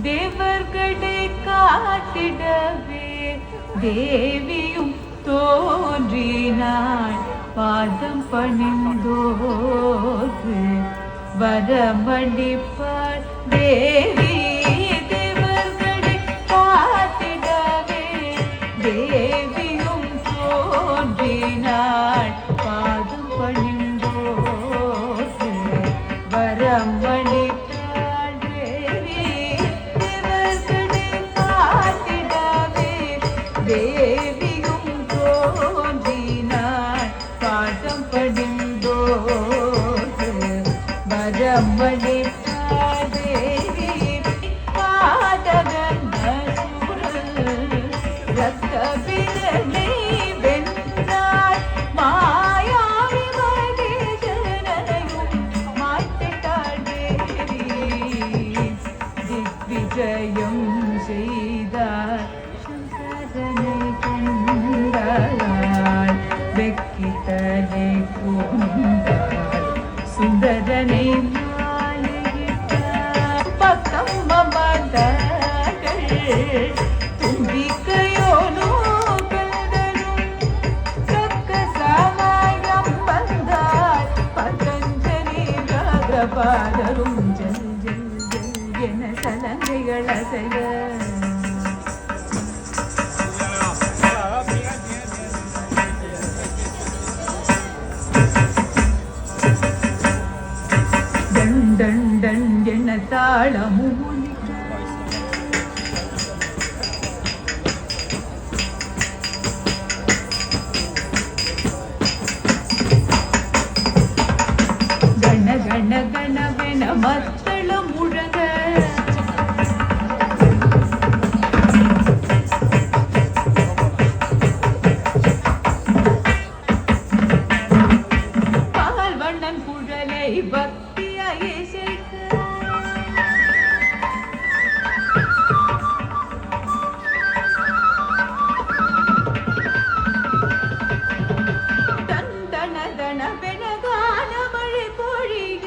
தேவர்களை காத்திடவே தேவியும் தோன்றினாள். பாதம் பணிந்தோர்க்கு வரமளிப்பாள் தேவி. தேவர்களை காத்திடவே தேவியும் தோன்றினாள். பாதம் பணிந்தோர்க்கு வரமளிப்பாள் தேவியும் தோன்றினாள். பாதம் படிந்தோடு வரமளித்தாள் தேவி. பாதகன் ரத்த பிறனை வென்றாள். மாயாவி மகேசனையும் மாற்றிட்டாள் தேவி. திக்விஜயம் செய்தாள் வெக்கித்தலை கொண்டாள். சுந்தரனை மாலையிட்டாள். பக்கம் மமதர்கள் தும்பிக்கையோனோ கந்தரும் தக்க சமயம் வந்தாள். பதஞ்சலி ராகபாலரும் ஜல் ஜல் ஜல் என சலங்கைகள் அசைய டன் டன் என தாளமும் கண கண கணவென மத்தளம் முழங்க பால் வண்ணன் குழலை பக்தியாய் இசைக்க தண்டன தனவென கான மழை பொழிக.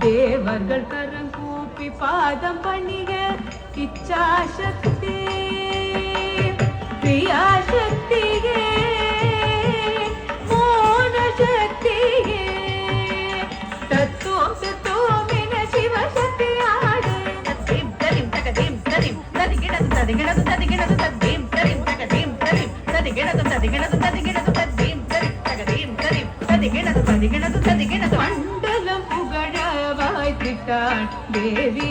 தேவர்கள் கரங்கூப்பி பாதம் பணிக. இச்சாசக்தி பிரியாசக்தியே மோனசக்தியே தத்துவம் தத்துவம் என சிவசக்தி ஆடு. தரிம் தரிம் தக தரிம் தரிம் தரி ததிகிடது ததிகிடது தத்தீம் தரீம் தகதீம் தரீம் ததிகிடது ததிகிடது ததிகிடது தத்தீம் தரீம் தகதீம் தரீம் ததிகிடது ததிகிடது ததிகிடது மண்டலம் புகழ வாய்த்திட்டாள் தேவி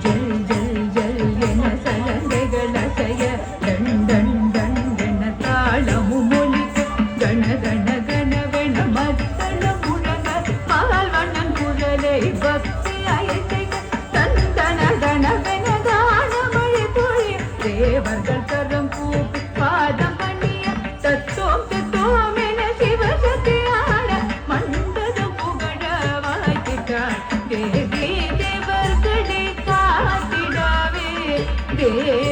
ஜல் ஜல் ஜல் என சலங்கைகள் அசைய டன் டன் டன் என தாளமும் ஒலிக்க கண கண கணவென மத்தளம் முழங்க பால்வண்ணன் குரலை பக்தி அயசைக தந்தன கணவென தானமழை பொழிய தேவர்கள் கரம் கூப்பி பாதம் பண்ணிய தத்தோம் தத்தோம் என சிவசக்தி ஆட மண்டலம் புகழ வாய்த்திட்டாள் தேவி தேவர்களே காத்திடவே தேவி